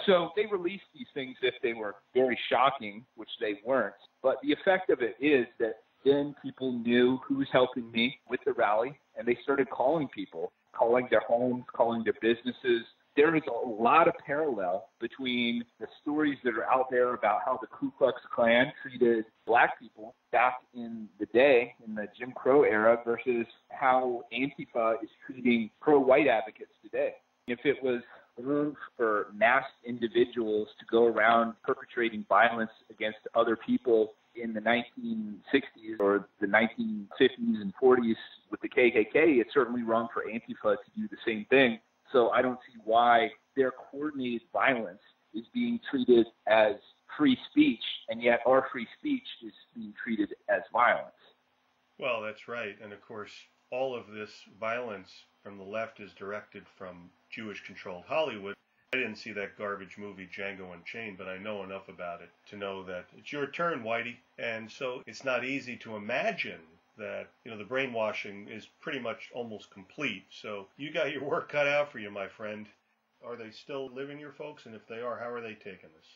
So they released these things if they were very shocking, which they weren't. But the effect of it is that then people knew who was helping me with the rally, and they started calling people, calling their homes, calling their businesses. There is a lot of parallel between the stories that are out there about how the Ku Klux Klan treated black people back in the day, in the Jim Crow era, versus how Antifa is treating pro-white advocates today. If it was room for mass individuals to go around perpetrating violence against other people in the 1960s or the 1950s and 40s with the KKK, it's certainly wrong for Antifa to do the same thing. So I don't see why their coordinated violence is being treated as free speech, and yet our free speech is being treated as violence. Well, that's right. And of course, all of this violence from the left is directed from Jewish-controlled Hollywood. I didn't see that garbage movie Django Unchained, but I know enough about it to know that it's your turn, Whitey. And so it's not easy to imagine that, the brainwashing is pretty much almost complete. So you got your work cut out for you, my friend. Are they still living, your folks? And if they are, how are they taking this?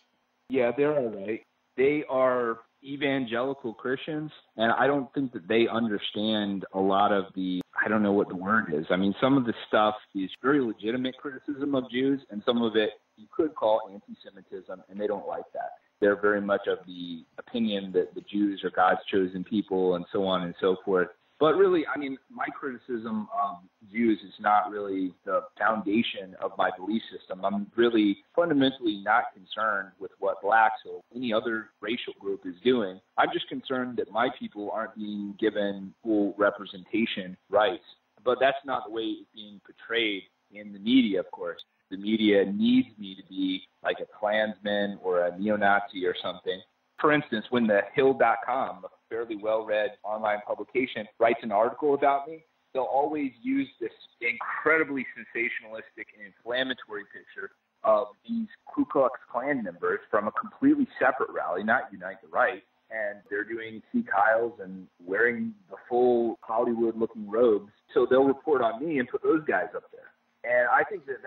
Yeah, they're all right. They are evangelical Christians, and I don't think that they understand a lot of I don't know what the word is. I mean, some of the stuff is very legitimate criticism of Jews, and some of it you could call anti-Semitism, and they don't like that. They're very much of the opinion that the Jews are God's chosen people and so on and so forth. But really, I mean, my criticism of Jews is not really the foundation of my belief system. I'm really fundamentally not concerned with what blacks or any other racial group is doing. I'm just concerned that my people aren't being given full representation rights. But that's not the way it's being portrayed in the media, of course. The media needs me to be like a Klansman or a neo-Nazi or something. For instance, when the Hill.com, a fairly well-read online publication writes an article about me, they'll always use this incredibly sensationalistic and inflammatory picture of these Ku Klux Klan members from a completely separate rally, not Unite the Right, and they're doing Sikh Kyles and wearing the full Hollywood-looking robes. So they'll report on me and put those guys up there. And I think that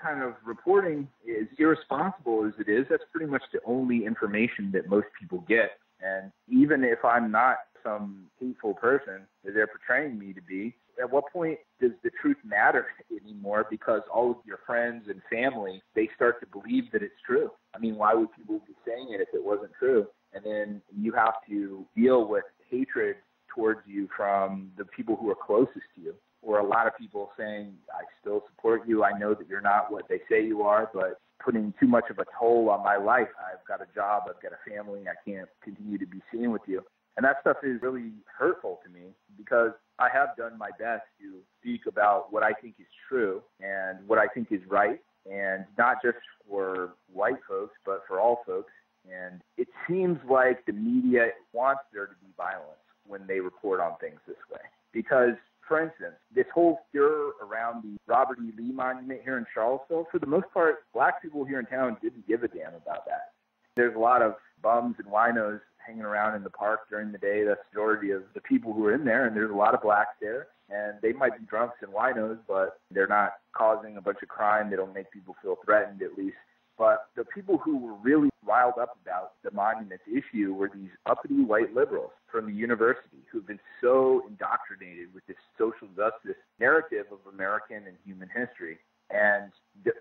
kind of reporting, is irresponsible as it is, that's pretty much the only information that most people get. And even if I'm not some hateful person that they're portraying me to be, at what point does the truth matter anymore? Because all of your friends and family, they start to believe that it's true. I mean, why would people be saying it if it wasn't true? And then you have to deal with hatred towards you from the people who are closest to you, or a lot of people saying, I still support you. I know that you're not what they say you are, but putting too much of a toll on my life. I've got a job. I've got a family. I can't continue to be seen with you. And that stuff is really hurtful to me because I have done my best to speak about what I think is true and what I think is right, and not just for white folks, but for all folks. And it seems like the media wants there to be violence when they report on things this way. Because, for instance, this whole stir around the Robert E. Lee Monument here in Charlottesville, for the most part, black people here in town didn't give a damn about that. There's a lot of bums and winos hanging around in the park during the day. That's the majority of the people who are in there, and there's a lot of blacks there. And they might be drunks and winos, but they're not causing a bunch of crime. They don't make people feel threatened, at least. But the people who were really riled up about the monument's issue were these uppity white liberals from the university who've been so indoctrinated with this social justice narrative of American and human history. And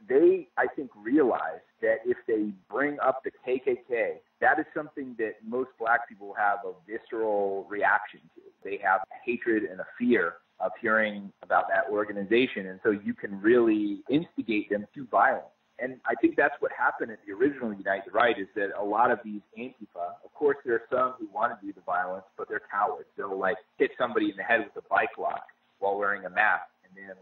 they, I think, realize that if they bring up the KKK, that is something that most black people have a visceral reaction to. They have hatred and a fear of hearing about that organization. And so you can really instigate them to violence. And I think that's what happened at the original Unite the Right, is that a lot of these Antifa, of course, there are some who want to do the violence, but they're cowards. They'll, hit somebody in the head with a bike lock while wearing a mask and then,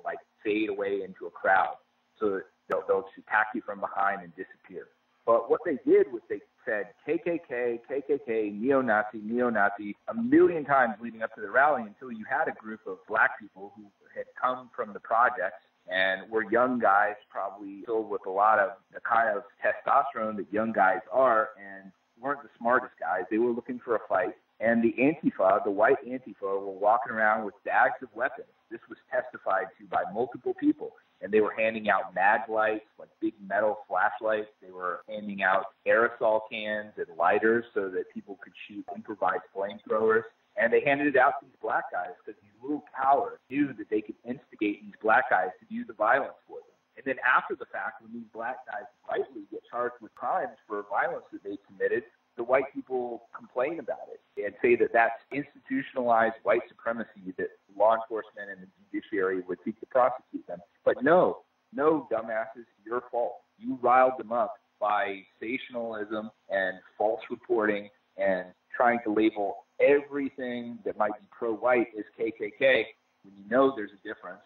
fade away into a crowd. So they'll just attack you from behind and disappear. But what they did was they said KKK, KKK, neo-Nazi, neo-Nazi a million times leading up to the rally until you had a group of black people who had come from the projects and were young guys, probably filled with a lot of the kind of testosterone that young guys are, and weren't the smartest guys. They were looking for a fight. And the Antifa, the white Antifa, were walking around with bags of weapons. This was testified to by multiple people. And they were handing out mag lights, big metal flashlights. They were handing out aerosol cans and lighters so that people could shoot improvised flamethrowers. And they handed it out to these black guys because these little cowards knew that they could instigate these black guys to do the violence for them. And then after the fact, when these black guys rightly get charged with crimes for violence that they committed, the white people complain about it and say that that's institutionalized white supremacy, that law enforcement and the judiciary would seek to prosecute them. But no, dumbasses, your fault. You riled them up by sensationalism and false reporting and trying to label everything that might be pro-white as KKK when you know there's a difference.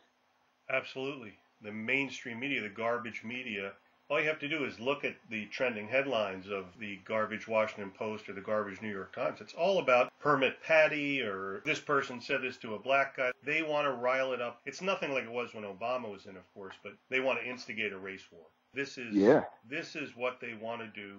Absolutely. The mainstream media, the garbage media, all you have to do is look at the trending headlines of the garbage Washington Post or the garbage New York Times. It's all about Permit Patty or this person said this to a black guy. They want to rile it up. It's nothing like it was when Obama was in, of course, but they want to instigate a race war. This is what they want to do.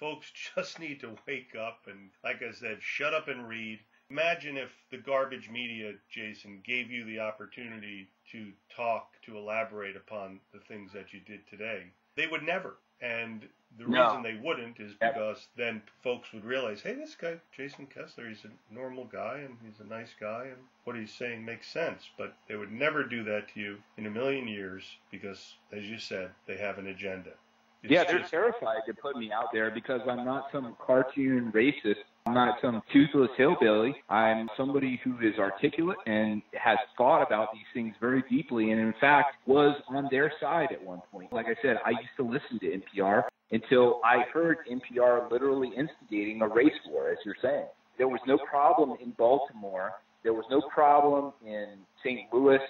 Folks just need to wake up and, like I said, shut up and read. Imagine if the garbage media, Jason, gave you the opportunity to talk, to elaborate upon the things that you did today. They would never. And the reason they wouldn't is because then folks would realize, hey, this guy, Jason Kessler, he's a normal guy and he's a nice guy and what he's saying makes sense. But they would never do that to you in a million years because, as you said, they have an agenda. They're terrified to put me out there because I'm not some cartoon racist. I'm not some toothless hillbilly. I'm somebody who is articulate and has thought about these things very deeply and, in fact, was on their side at one point. Like I said, I used to listen to NPR until I heard NPR literally instigating a race war, as you're saying. There was no problem in Baltimore. There was no problem in St. Louis.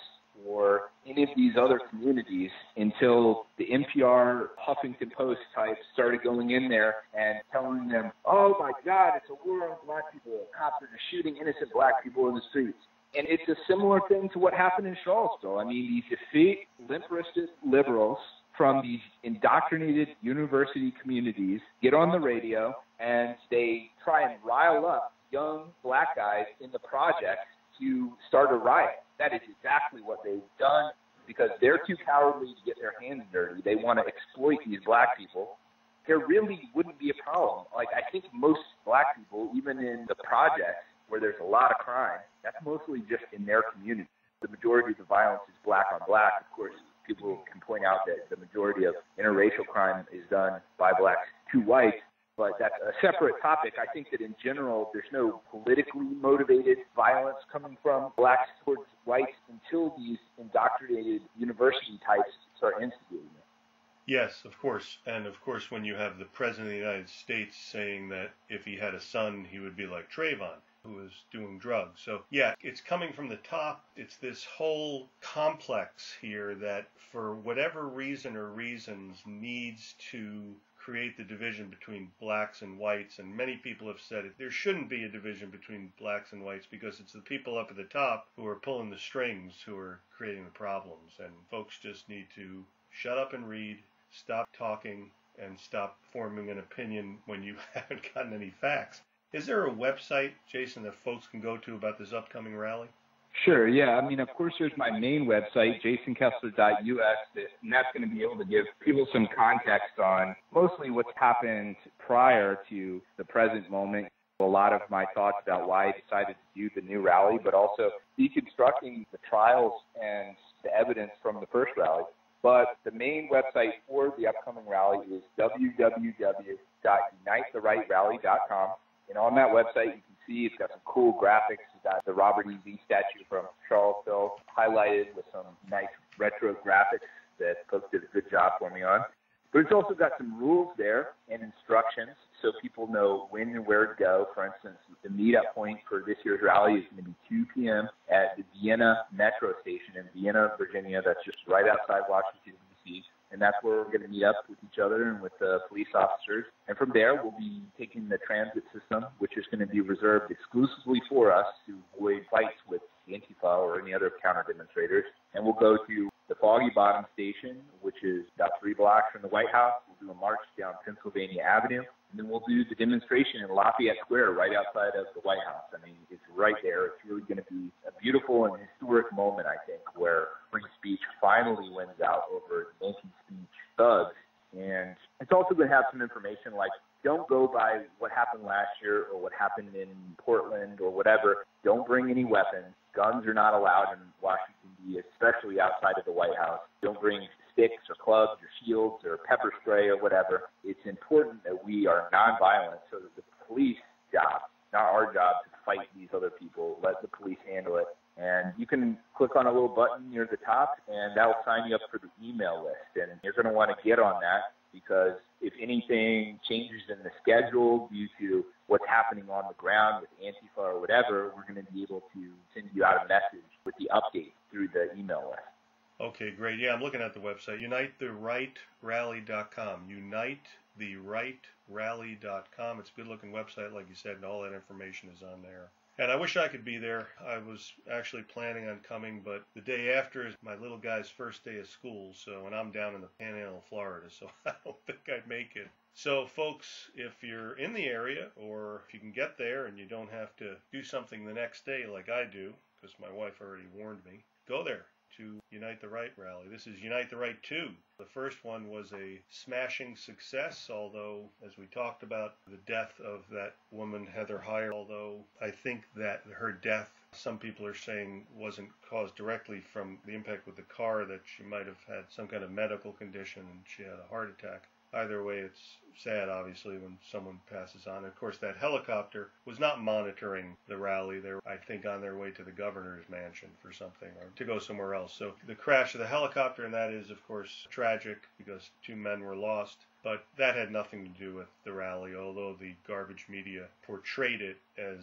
or any of these other communities until the NPR Huffington Post types started going in there and telling them, oh my God, it's a war on black people. Cops are just shooting innocent black people in the streets. And it's a similar thing to what happened in Charlottesville. I mean, these effete, limp-wristed liberals from these indoctrinated university communities get on the radio and they try and rile up young black guys in the projects to start a riot. That is exactly what they've done because they're too cowardly to get their hands dirty. They want to exploit these black people. There really wouldn't be a problem. Like, I think most black people, even in the projects where there's a lot of crime, that's mostly just in their community. The majority of the violence is black on black. Of course, people can point out that the majority of interracial crime is done by blacks to whites, but that's a separate topic. I think that in general, there's no politically motivated violence coming from blacks towards whites until these indoctrinated university types start instigating it. Yes, of course. And of course, when you have the President of the United States saying that if he had a son, he would be like Trayvon, who was doing drugs. So, yeah, it's coming from the top. It's this whole complex here that, for whatever reason or reasons, needs to create the division between blacks and whites. And many people have said it. There shouldn't be a division between blacks and whites because it's the people up at the top who are pulling the strings who are creating the problems. And folks just need to shut up and read, stop talking, and stop forming an opinion when you haven't gotten any facts. Is there a website, Jason, that folks can go to about this upcoming rally? Sure, yeah. I mean, of course, there's my main website, jasonkessler.us, and that's going to be able to give people some context on mostly what's happened prior to the present moment. A lot of my thoughts about why I decided to do the new rally, but also deconstructing the trials and the evidence from the first rally. But the main website for the upcoming rally is www.unitetherightrally.com. And on that website, you can see it's got some cool graphics. It's got the Robert E. Lee statue from Charlottesville highlighted with some nice retro graphics that folks did a good job for me on. But it's also got some rules there and instructions so people know when and where to go. For instance, the meetup point for this year's rally is going to be 2 p.m. at the Vienna Metro Station in Vienna, Virginia. That's just right outside Washington, D.C., and that's where we're going to meet up with each other and with the police officers. And from there, we'll be taking the transit system, which is going to be reserved exclusively for us to avoid fights with Antifa or any other counter-demonstrators. And we'll go to the Foggy Bottom Station, which is about 3 blocks from the White House. We'll do a march down Pennsylvania Avenue. And then we'll do the demonstration in Lafayette Square right outside of the White House. I mean, it's right there. It's really going to be a beautiful and historic moment, I think, where free speech finally wins out over anti-speech thugs. And it's also going to have some information like, don't go by what happened last year or what happened in Portland or whatever. Don't bring any weapons. Guns are not allowed in Washington, D.C., especially outside of the White House. Don't bring sticks or clubs or shields or pepper spray or whatever. It's important that we are nonviolent so that the police job, not our job to fight these other people, let the police handle it. And you can click on a little button near the top, and that will sign you up for the email list. And you're going to want to get on that because if anything changes in the schedule due to what's happening on the ground with Antifa or whatever, we're going to be able to send you out a message with the update through the email list. Okay, great. Yeah, I'm looking at the website, unitetherightrally.com. Unitetherightrally.com. It's a good-looking website, like you said, and all that information is on there. And I wish I could be there. I was actually planning on coming, but the day after is my little guy's first day of school, and I'm down in the Panhandle of Florida, so I don't think I'd make it. So, folks, if you're in the area, or if you can get there and you don't have to do something the next day like I do, because my wife already warned me, go there to Unite the Right rally. This is Unite the Right 2. The first one was a smashing success, although, as we talked about, the death of that woman, Heather Heyer, although I think that her death, some people are saying, wasn't caused directly from the impact with the car, that she might have had some kind of medical condition and she had a heart attack. Either way, it's sad, obviously, when someone passes on. Of course, that helicopter was not monitoring the rally. They were, I think, on their way to the governor's mansion for something or to go somewhere else. So the crash of the helicopter, and that is, of course, tragic because 2 men were lost. But that had nothing to do with the rally, although the garbage media portrayed it as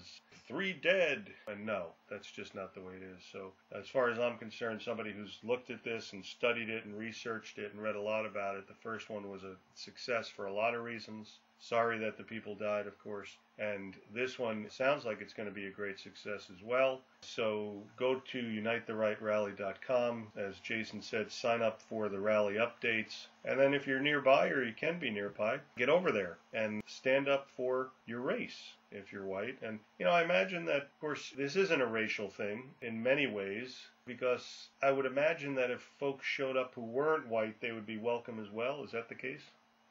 3 dead. And no, that's just not the way it is. So as far as I'm concerned, somebody who's looked at this and studied it and researched it and read a lot about it, the first one was a success for a lot of reasons. Sorry that the people died, of course. And this one sounds like it's going to be a great success as well. So go to unitetherightrally.com. As Jason said, sign up for the rally updates. And then if you're nearby, or you can be nearby, get over there and stand up for your race if you're white. And, I imagine that, of course, this isn't a racial thing in many ways, because I would imagine that if folks showed up who weren't white, they would be welcome as well. Is that the case?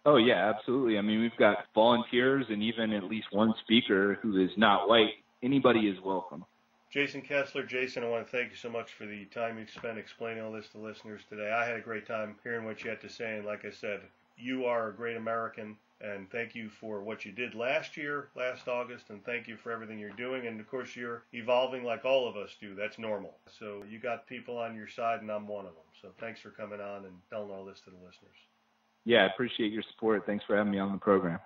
Oh, yeah, absolutely. I mean, we've got volunteers and even at least one speaker who is not white. Anybody is welcome. Jason Kessler. Jason, I want to thank you so much for the time you spent explaining all this to listeners today. I had a great time hearing what you had to say, and like I said, you are a great American, and thank you for what you did last August, and thank you for everything you're doing. And, of course, you're evolving like all of us do. That's normal. So you got people on your side, and I'm one of them. So thanks for coming on and telling all this to the listeners. Yeah, I appreciate your support. Thanks for having me on the program.